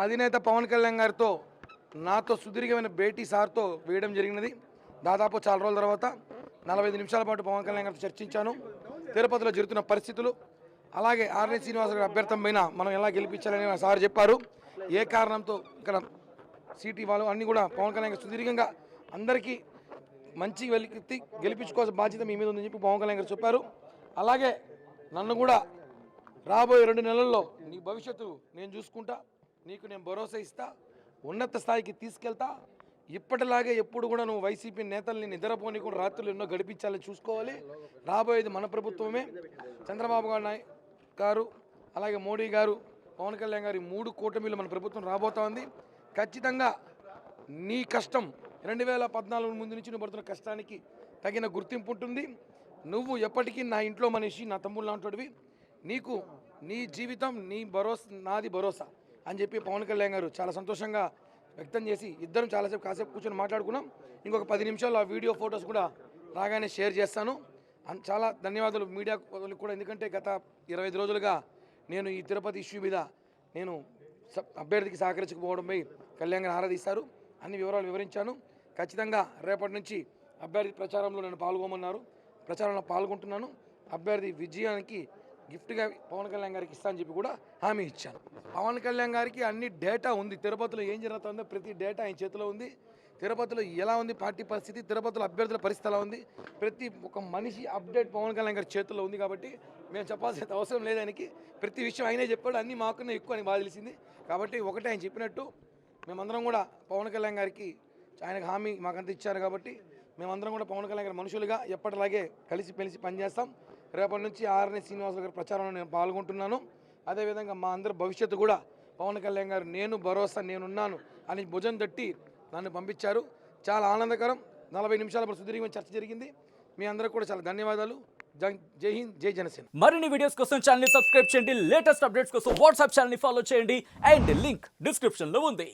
అధినేత పవన్ కళ్యాణ్ గారితో నాతో సుదీర్ఘమైన భేటీ సార్తో వేయడం జరిగినది. దాదాపు చాలా రోజుల తర్వాత 45 నిమిషాల పాటు పవన్ కళ్యాణ్ గారితో చర్చించాను. తిరుపతిలో జరుగుతున్న పరిస్థితులు, అలాగే ఆర్ఎన్ శ్రీనివాస్ గారి అభ్యర్థం పైన మనం ఎలా గెలిపించాలని సార్ చెప్పారు. ఏ కారణంతో ఇక్కడ సిటీ వాళ్ళు అన్నీ కూడా పవన్ కళ్యాణ్ గారు సుదీర్ఘంగా అందరికీ మంచి గెలిపించుకోవాల్సిన బాధ్యత మీ మీద ఉందని చెప్పి పవన్ కళ్యాణ్ గారు చెప్పారు. అలాగే నన్ను కూడా రాబోయే 2 నెలల్లో నీ భవిష్యత్తు నేను చూసుకుంటా, నీకు నేను భరోసా ఇస్తా, ఉన్నత స్థాయికి తీసుకెళ్తా. ఇప్పటిలాగే ఎప్పుడు కూడా నువ్వు వైసీపీ నేతల్ని నిద్రపోనీకుండా రాత్రులు ఎన్నో గడిపించాలని చూసుకోవాలి. రాబోయేది మన ప్రభుత్వమే. చంద్రబాబు గారు అలాగే మోడీ గారు, పవన్ కళ్యాణ్ గారి 3 కూటమిలు మన ప్రభుత్వం రాబోతా ఉంది. ఖచ్చితంగా నీ కష్టం 2014 ముందు నుంచి నువ్వు పడుతున్న కష్టానికి తగిన గుర్తింపు ఉంటుంది. నువ్వు ఎప్పటికీ నా ఇంట్లో మనిషి, నా తమ్ముళ్ళు లాంటివి. నీకు నీ జీవితం నీ భరోసా, నాది భరోసా అని చెప్పి పవన్ కళ్యాణ్ గారు చాలా సంతోషంగా వ్యక్తం చేసి ఇద్దరం కాసేపు కూర్చొని మాట్లాడుకున్నాం. ఇంకొక 10 నిమిషాలు ఆ వీడియో ఫొటోస్ కూడా రాగానే షేర్ చేస్తాను. చాలా ధన్యవాదాలు మీడియా కూడా, ఎందుకంటే గత 25 రోజులుగా నేను ఈ తిరుపతి ఇష్యూ మీద నేను అభ్యర్థికి సహకరించకపోవడంపై కళ్యాణ్ గారు ఆరాధిస్తారు. అన్ని వివరాలు వివరించాను. ఖచ్చితంగా రేపటి నుంచి అభ్యర్థి ప్రచారంలో నేను పాల్గొమన్నారు. ప్రచారంలో పాల్గొంటున్నాను. అభ్యర్థి విజయానికి గిఫ్ట్గా పవన్ కళ్యాణ్ గారికి ఇస్తా అని చెప్పి కూడా హామీ ఇచ్చాను. పవన్ కళ్యాణ్ గారికి అన్ని డేటా ఉంది. తిరుపతిలో ఏం జరుగుతుందో ప్రతి డేటా ఆయన చేతిలో ఉంది. తిరుపతిలో ఎలా ఉంది పార్టీ పరిస్థితి, తిరుపతిలో అభ్యర్థుల పరిస్థితి ఎలా ఉంది, ప్రతి ఒక్క మనిషి అప్డేట్ పవన్ కళ్యాణ్ గారి చేతుల్లో ఉంది. కాబట్టి మేము చెప్పాల్సిన అవసరం లేదు. ఆయనకి ప్రతి విషయం ఆయనే చెప్పాడు. అన్నీ మాకునే ఎక్కువ అని బాగా తెలిసింది. కాబట్టి ఒకటే ఆయన చెప్పినట్టు మేమందరం కూడా పవన్ కళ్యాణ్ గారికి ఆయనకు హామీ మాకంతా ఇచ్చారు. కాబట్టి మేమందరం కూడా పవన్ కళ్యాణ్ గారి మనుషులుగా ఎప్పటిలాగే కలిసి పనిచేస్తాం. రేపటి నుంచి ఆర్ఎన్ శ్రీనివాస్ గారి ప్రచారంలో నేను పాల్గొంటున్నాను. అదేవిధంగా మా అందరి భవిష్యత్తు కూడా పవన్ కళ్యాణ్ గారు నేను భరోసా నేనున్నాను అని భుజం తట్టి నన్ను పంపించారు. చాలా ఆనందకరం. 40 నిమిషాల పాటు సుదీర్ఘమైన చర్చ జరిగింది. మీ అందరికీ కూడా చాలా ధన్యవాదాలు. జై హింద్, జై జనసేన. మరిన్ని వీడియోస్ కోసం ఛానల్ ని సబ్స్క్రైబ్ చేయండి. లేటెస్ట్ అప్డేట్స్ కోసం వాట్సాప్ ఛానల్ ని ఫాలో చేయండి. అండ్ లింక్ డిస్క్రిప్షన్ లో ఉంది.